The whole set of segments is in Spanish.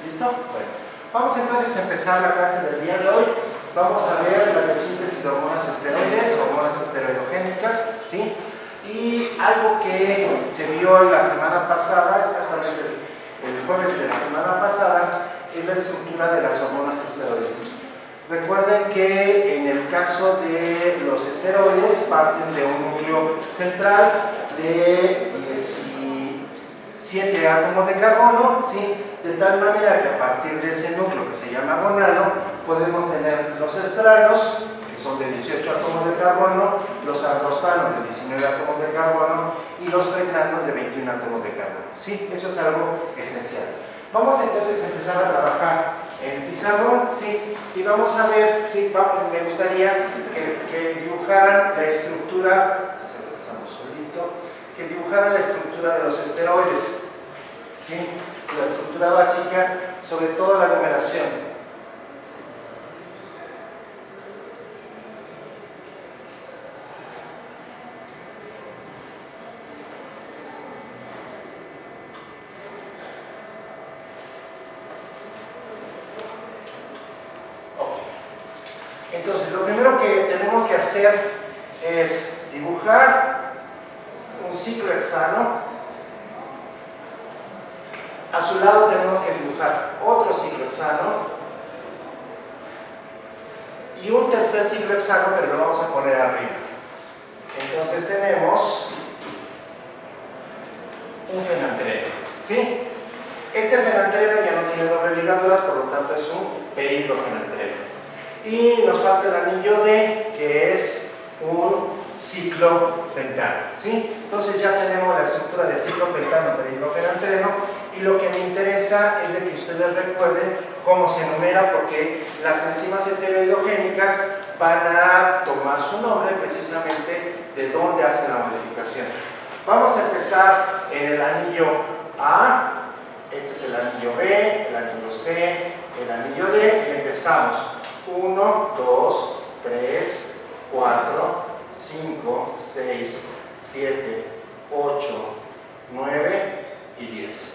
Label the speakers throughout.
Speaker 1: ¿Listo? Bueno, vamos entonces a empezar la clase del día de hoy. Vamos a ver la biosíntesis de hormonas esteroides, hormonas esteroidogénicas, ¿sí? Y algo que se vio la semana pasada, exactamente el jueves de la semana pasada, es la estructura de las hormonas esteroides. Recuerden que en el caso de los esteroides parten de un núcleo central de 17 átomos de carbono, ¿sí? De tal manera que a partir de ese núcleo que se llama gonano podemos tener los estranos, que son de 18 átomos de carbono, los androstanos de 19 átomos de carbono y los pregnanos de 21 átomos de carbono, ¿sí? Eso es algo esencial. Vamos entonces a empezar a trabajar en el pizarrón, ¿sí? Y vamos a ver, ¿sí? Me gustaría que dibujaran la estructura, que dibujaran la estructura de los esteroides, ¿sí? La estructura básica, sobre todo la numeración. Entonces, lo primero que tenemos que hacer es dibujar un ciclo hexano. A su lado tenemos que dibujar otro ciclo hexano y un tercer ciclo hexano, pero lo vamos a poner arriba. Entonces tenemos un fenantreno, ¿sí? Este fenantreno ya no tiene doble ligaduras, por lo tanto es un perhidrofenantreno. Y nos falta el anillo D, que es un ciclo pentano, ¿sí? Entonces ya tenemos la estructura de ciclo pentano perhidrofenantreno, y lo que me interesa es de que ustedes recuerden cómo se enumera, porque las enzimas esteroidogénicas van a tomar su nombre precisamente de dónde hacen la modificación. Vamos a empezar en el anillo A, este es el anillo B, el anillo C, el anillo D, y empezamos 1, 2, 3, 4, 5, 6, 7, 8, 9 y 10.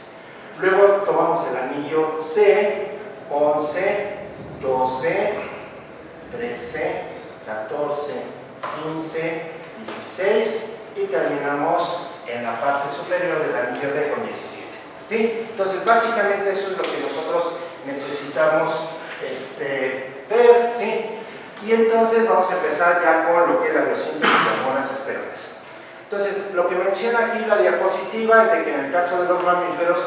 Speaker 1: Luego tomamos el anillo C, 11, 12, 13, 14, 15, 16 y terminamos en la parte superior del anillo D con 17. ¿Sí? Entonces, básicamente eso es lo que nosotros necesitamos ver, ¿sí? Y entonces vamos a empezar ya con lo que es la biosíntesis de hormonas esteroides. Entonces, lo que menciona aquí la diapositiva es de que en el caso de los mamíferos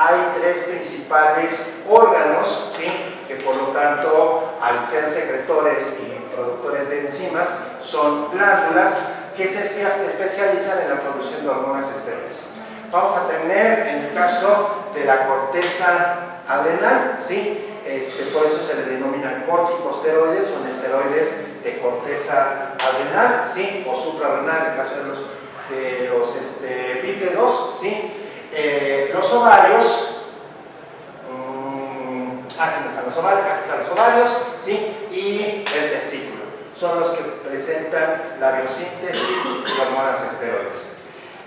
Speaker 1: hay tres principales órganos, ¿sí? Que por lo tanto, al ser secretores y productores de enzimas, son glándulas que se especializan en la producción de hormonas esteroides. Vamos a tener, en el caso de la corteza adrenal, ¿sí? Por eso se le denominan corticosteroides, son esteroides de corteza adrenal, ¿sí? O suprarrenal, en el caso de los bípedos, ¿sí? Los ovarios, aquí están los ovarios, ¿sí? Y el testículo, son los que presentan la biosíntesis de hormonas esteroides.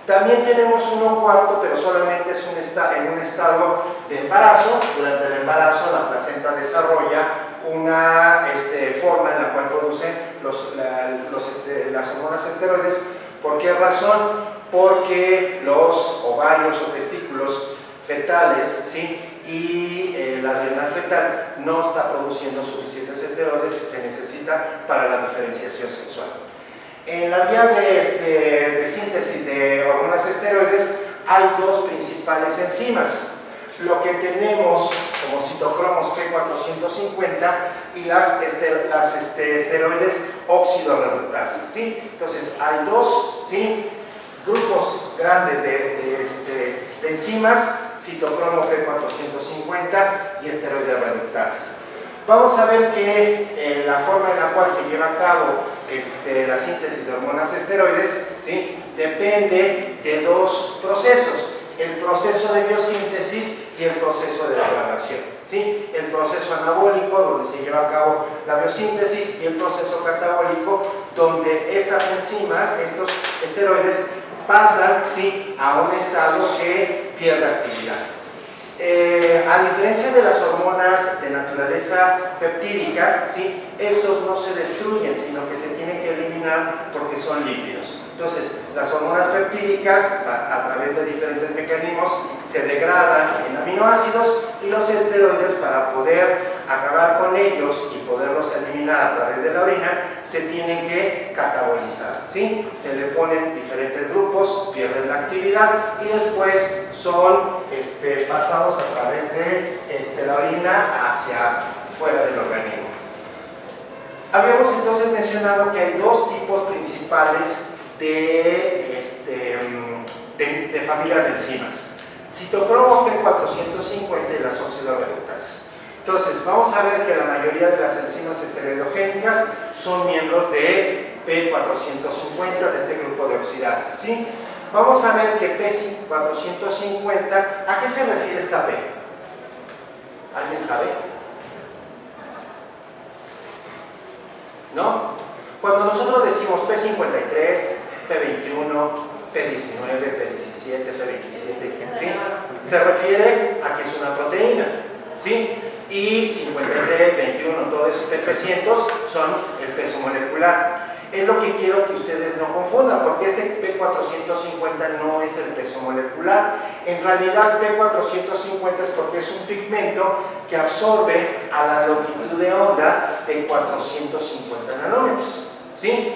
Speaker 1: También tenemos uno cuarto, pero solamente es en un estado de embarazo. Durante el embarazo la placenta desarrolla una forma en la cual produce las hormonas esteroides. ¿Por qué razón? Porque los ovarios o testículos fetales, ¿sí? Y la adrenal fetal no está produciendo suficientes esteroides y se necesita para la diferenciación sexual. En la vía de síntesis de hormonas esteroides hay dos principales enzimas. Lo que tenemos como citocromos P450 y las esteroides óxido reductasa, ¿sí? Entonces hay dos, ¿sí? Grupos grandes de enzimas, citocromo P450 y esteroides reductasas. Vamos a ver que la forma en la cual se lleva a cabo la síntesis de hormonas esteroides, ¿sí? Depende de dos procesos: el proceso de biosíntesis y el proceso de degradación, ¿sí? El proceso anabólico, donde se lleva a cabo la biosíntesis, y el proceso catabólico, donde estas enzimas, estos esteroides, pasan, ¿sí? A un estado que pierde actividad. A diferencia de las hormonas de naturaleza peptídica, ¿sí? Estos no se destruyen, sino que se tienen que eliminar porque son lípidos. Entonces, las hormonas peptídicas, a través de diferentes mecanismos, se degradan en aminoácidos, y los esteroides, para poder acabar con ellos y poderlos eliminar a través de la orina, se tienen que catabolizar, ¿sí? Se le ponen diferentes grupos, pierden la actividad y después son pasados a través de la orina hacia fuera del organismo. Habíamos entonces mencionado que hay dos tipos principales de familias de enzimas: citocromo P450 y las oxidorreductasas. Entonces, vamos a ver que la mayoría de las enzimas esteroidogénicas son miembros de P450, de este grupo de oxidasas, ¿sí? Vamos a ver que P450, ¿a qué se refiere esta P? ¿Alguien sabe? ¿No? Cuando nosotros decimos P53, P21, P19, P17, P27, ¿sí? Se refiere a que es una proteína, ¿sí? Y 53, 21, todo eso, P300 son el peso molecular. Es lo que quiero que ustedes no confundan, porque este P450 no es el peso molecular. En realidad, P450 es porque es un pigmento que absorbe a la longitud de onda de 450 nanómetros, ¿sí?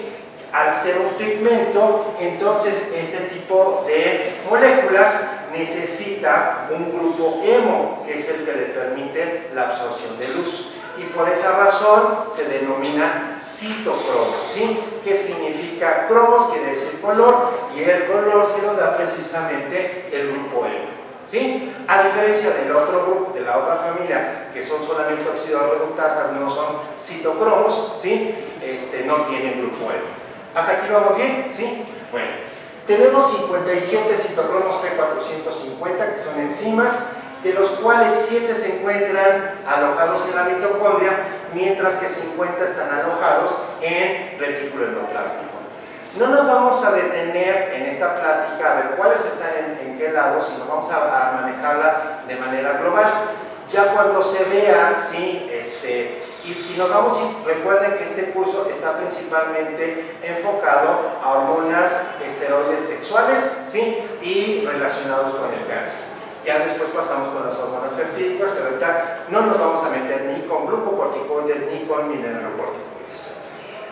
Speaker 1: Al ser un pigmento, entonces este tipo de moléculas necesita un grupo hemo, que es el que le permite la absorción de luz, y por esa razón se denomina citocromos, ¿sí? Que significa cromos, quiere decir color, y el color se lo da precisamente el grupo hemo, ¿sí? A diferencia del otro grupo, de la otra familia, que son solamente oxidorreductasas, no son citocromos, ¿sí? No tienen grupo hemo. ¿Hasta aquí vamos bien? ¿Sí? Bueno, tenemos 57 citocromos P450, que son enzimas, de los cuales 7 se encuentran alojados en la mitocondria, mientras que 50 están alojados en retículo endoplásmico. No nos vamos a detener en esta plática a ver cuáles están en qué lado, sino vamos a manejarla de manera global. Ya cuando se vea, ¿sí? Y nos vamos, recuerden que este curso está principalmente enfocado a hormonas esteroides sexuales, ¿sí? Y relacionados con el cáncer. Ya después pasamos con las hormonas peptídicas, pero ahorita no nos vamos a meter ni con glucocorticoides ni con mineralocorticoides.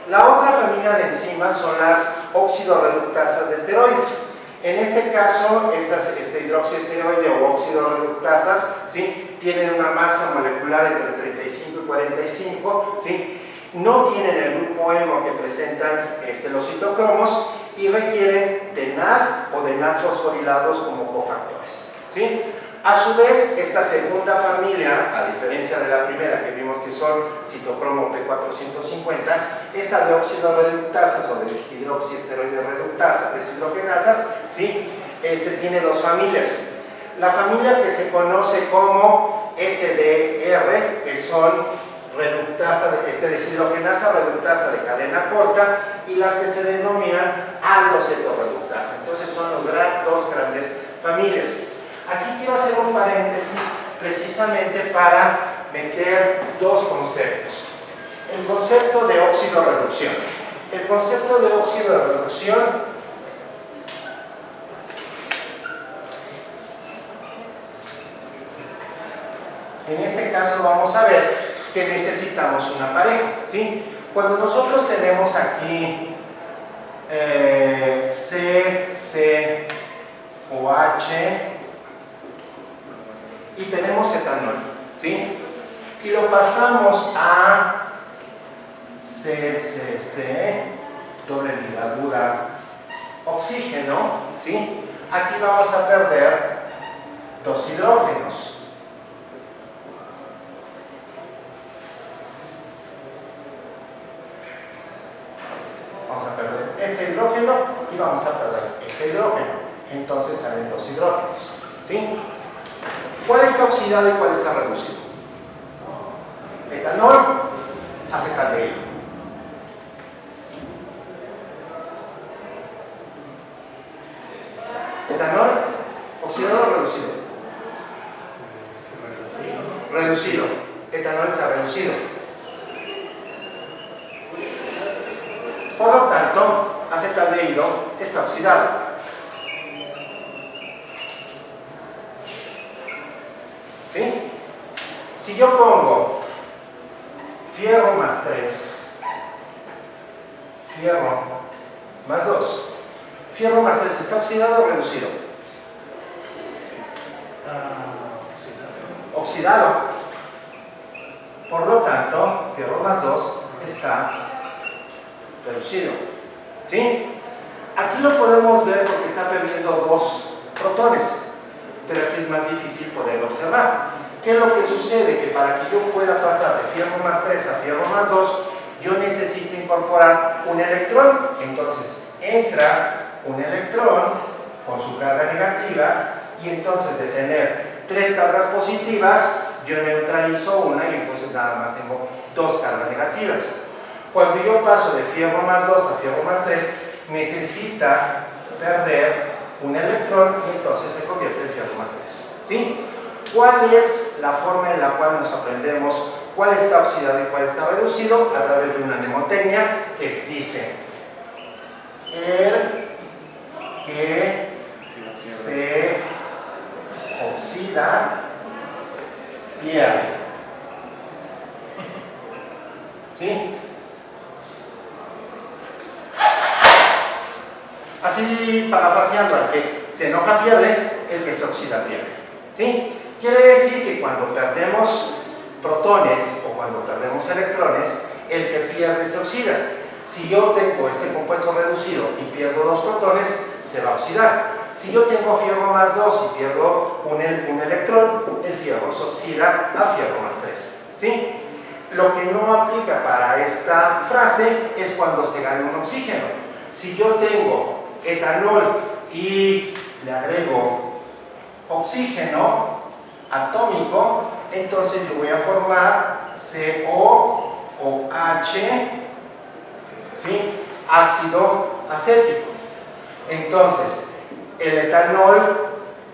Speaker 1: La otra familia de enzimas son las oxidorreductasas de esteroides. En este caso, estas hidroxiesteroide o oxidorreductasas, ¿sí? Tienen una masa molecular entre 35 y 45, ¿sí? No tienen el grupo hemo que presentan los citocromos y requieren de NAD o de NAD fosforilados como cofactores, ¿sí? A su vez, esta segunda familia, a diferencia de la primera que vimos que son citocromo P450, esta de oxidorreductasas o de hidroxiesteroide reductasa, deshidrogenasas, ¿sí? Tiene dos familias. La familia que se conoce como SDR, que son deshidrogenasa reductasa de cadena corta, y las que se denominan aldosetoreductasa. Entonces son dos grandes familias. Aquí quiero hacer un paréntesis precisamente para meter dos conceptos. El concepto de oxidorreducción. El concepto de oxidorreducción en este caso vamos a ver que necesitamos una pareja, ¿sí? Cuando nosotros tenemos aquí CCOH y tenemos etanol, ¿sí? Y lo pasamos a CCC, doble ligadura, oxígeno, ¿sí? Aquí vamos a perder dos hidrógenos. Vamos a perder este hidrógeno y vamos a perder este hidrógeno. Entonces salen dos hidrógenos, ¿sí? ¿Cuál está oxidado y cuál está reducido? Etanol, acetaldehído. Etanol, oxidado o reducido. reducido. Etanol se ha reducido. Por lo tanto, acetaldehído está oxidado. ¿Sí? Si yo pongo fierro más 3, fierro más 2, fierro más 3, ¿está oxidado o reducido? Oxidado. Por lo tanto, fierro más 2 está reducido. ¿Sí? Aquí lo podemos ver porque está perdiendo 2 protones, pero aquí es más difícil poderlo observar. ¿Qué es lo que sucede? Que para que yo pueda pasar de fierro más 3 a fierro más 2, yo necesito incorporar un electrón. Entonces, entra un electrón con su carga negativa y entonces de tener 3 cargas positivas, yo neutralizo una y entonces nada más tengo 2 cargas negativas. Cuando yo paso de fierro más 2 a fierro más 3, necesita perder un electrón y entonces se convierte en fierro más 3. ¿Sí? ¿Cuál es la forma en la cual nos aprendemos cuál está oxidado y cuál está reducido? A través de una mnemotecnia que dice: el que se oxida pierde. ¿Sí? Así, parafraseando, al que se enoja pierde, el que se oxida pierde. ¿Sí? Quiere decir que cuando perdemos protones o cuando perdemos electrones, el que pierde se oxida. Si yo tengo este compuesto reducido y pierdo 2 protones, se va a oxidar. Si yo tengo fierro más 2 y pierdo un electrón, el fierro se oxida a fierro más 3. ¿Sí? Lo que no aplica para esta frase es cuando se gana un oxígeno. Si yo tengo etanol y le agrego oxígeno atómico, entonces yo voy a formar CO o H, ¿sí? Ácido acético. Entonces, el etanol,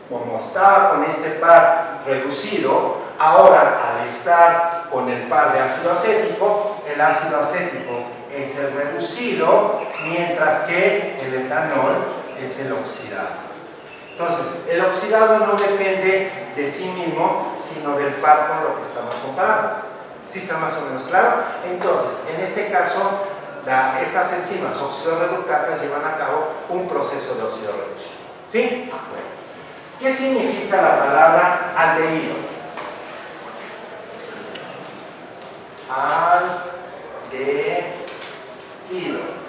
Speaker 1: como estaba con este par reducido, ahora al estar con el par de ácido acético, el ácido acético es el reducido, mientras que el etanol es el oxidado. Entonces, el oxidado no depende de sí mismo, sino del par con lo que estamos comparando. ¿Sí está más o menos claro? Entonces, en este caso, estas enzimas oxidorreductasas llevan a cabo un proceso de oxidorreducción. ¿Sí? Bueno. ¿Qué significa la palabra aldehído? Aldehído.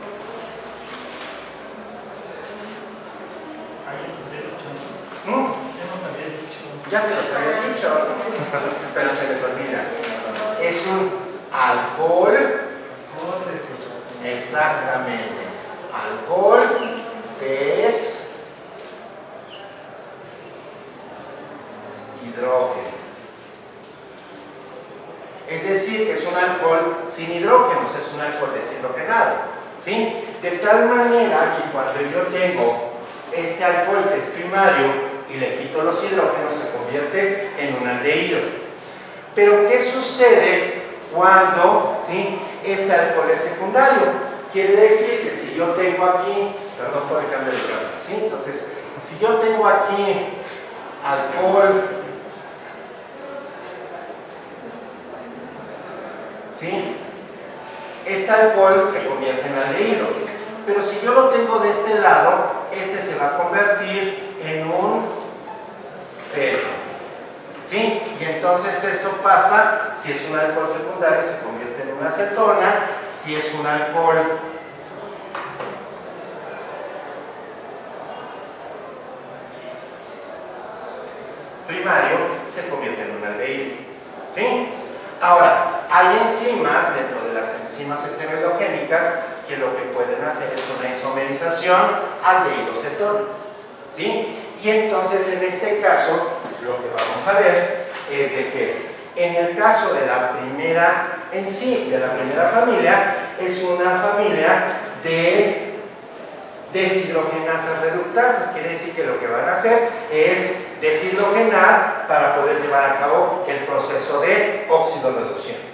Speaker 1: Ya se los había dicho, pero se les olvida. Es un alcohol, exactamente, alcohol deshidrógeno. Es decir, que es un alcohol sin hidrógenos, es un alcohol deshidrogenado. ¿Sí? De tal manera que cuando yo tengo este alcohol que es primario y le quito los hidrógenos, se convierte en un aldehído. Pero ¿qué sucede cuando, ¿sí?, este alcohol es secundario? Quiere decir que si yo tengo aquí, perdón por el cambio de cámara, ¿sí? Entonces, si yo tengo aquí alcohol, ¿sí?, este alcohol se convierte en aldehído. Pero si yo lo tengo de este lado, este se va a convertir en un cero. ¿Sí? Y entonces esto pasa, si es un alcohol secundario se convierte en una acetona, si es un alcohol primario se convierte en un aldehído. ¿Sí? Ahora, hay enzimas dentro de las enzimas esteroidogénicas que lo que pueden hacer es una isomerización aldehído-cetona. ¿Sí? Y entonces en este caso lo que vamos a ver es de que en el caso de la primera de la primera familia, es una familia de deshidrogenasas reductasas. Quiere decir que lo que van a hacer es deshidrogenar para poder llevar a cabo el proceso de oxidorreducción.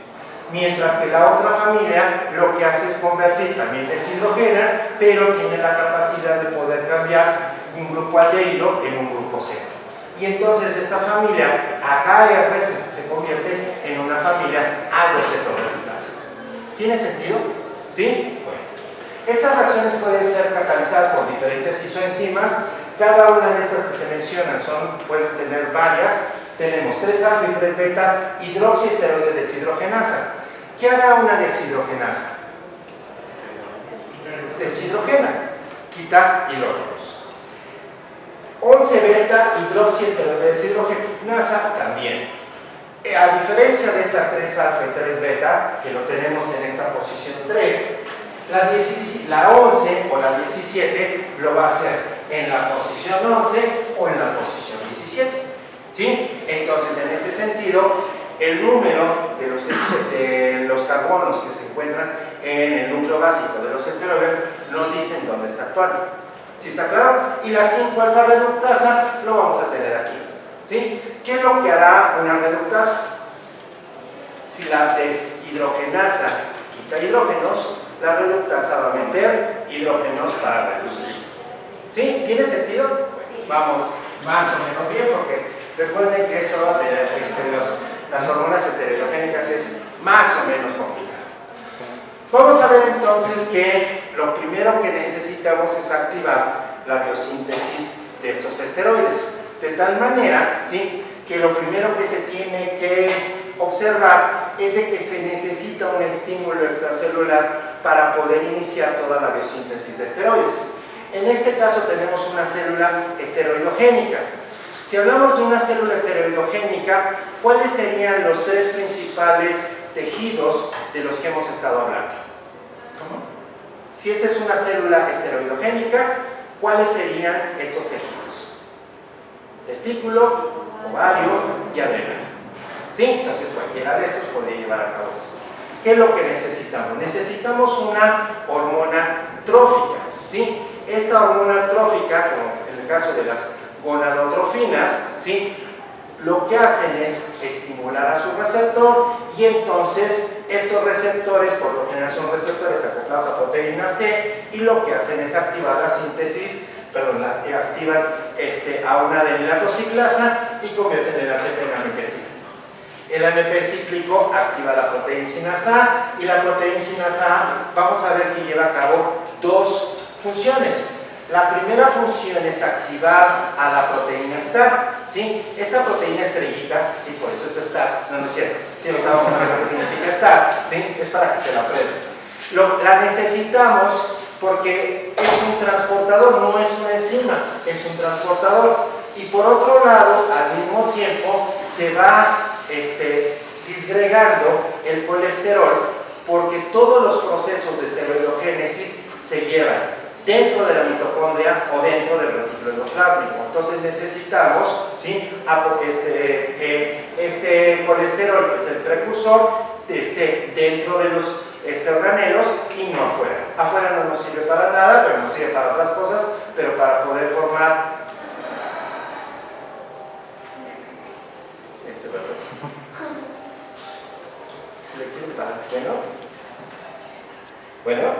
Speaker 1: Mientras que la otra familia lo que hace es convertir, también deshidrogena, pero tiene la capacidad de poder cambiar un grupo aldehído en un grupo seco. Y entonces esta familia AKR se convierte en una familia aldocetoreductasa. ¿Tiene sentido? ¿Sí? Bueno. Estas reacciones pueden ser catalizadas por diferentes isoenzimas. Cada una de estas que se mencionan pueden tener varias. Tenemos 3-alfa y 3-beta hidroxiesteroide deshidrogenasa. ¿Qué hará una deshidrogenasa? Deshidrogena, quita hidrógenos. 11-beta hidroxiesteroide deshidrogenasa también. A diferencia de esta 3-alfa y 3-beta, que lo tenemos en esta posición 3, la 11 o la 17 lo va a hacer en la posición 11 o en la posición 17. ¿Sí? Entonces, en este sentido, el número de los carbonos que se encuentran en el núcleo básico de los esteroides nos dicen dónde está actuando. ¿Sí está claro? Y la 5-alfa reductasa lo vamos a tener aquí. ¿Sí? ¿Qué es lo que hará una reductasa? Si la deshidrogenasa quita hidrógenos, la reductasa va a meter hidrógenos para reducir. ¿Sí? ¿Tiene sentido? Sí. Vamos más o menos bien, porque recuerden que eso de las hormonas esteroidogénicas es más o menos complicado. Vamos a ver entonces que lo primero que necesitamos es activar la biosíntesis de estos esteroides, de tal manera, ¿sí?, que lo primero que se tiene que observar es de que se necesita un estímulo extracelular para poder iniciar toda la biosíntesis de esteroides. En este caso tenemos una célula esteroidogénica. Si hablamos de una célula esteroidogénica, ¿cuáles serían los tres principales tejidos de los que hemos estado hablando? ¿Cómo? Si esta es una célula esteroidogénica, ¿cuáles serían estos tejidos? Testículo, ovario y adrenal. ¿Sí? Entonces cualquiera de estos podría llevar a cabo esto. ¿Qué es lo que necesitamos? Necesitamos una hormona trófica. ¿Sí? Esta hormona trófica, como en el caso de las gonadotrofinas, ¿sí?, lo que hacen es estimular a su receptor, y entonces estos receptores, por lo general son receptores acoplados a proteínas T, y lo que hacen es activar la síntesis, activan a una adenilatociclasa y convierten el ATP en AMP cíclico. El AMP cíclico activa la proteína A, y la proteína A, vamos a ver que lleva a cabo dos funciones. La primera función es activar a la proteína STAR, ¿sí? Esta proteína estrellita, ¿sí?, por eso es STAR, no es cierto, sí, ahorita vamos a ver qué significa STAR, ¿sí?, es para que se la aprendan. La necesitamos porque es un transportador, no es una enzima, es un transportador. Y por otro lado, al mismo tiempo, se va disgregando el colesterol, porque todos los procesos de esteroidogénesis se llevan dentro de la mitocondria o dentro del retículo endoplásmico. Entonces necesitamos, ¿sí?, que este colesterol, que es el precursor, esté dentro de los organelos y no afuera. Afuera no nos sirve para nada, pero nos sirve para otras cosas, pero para poder formar ¿Se le quiere para? Bueno.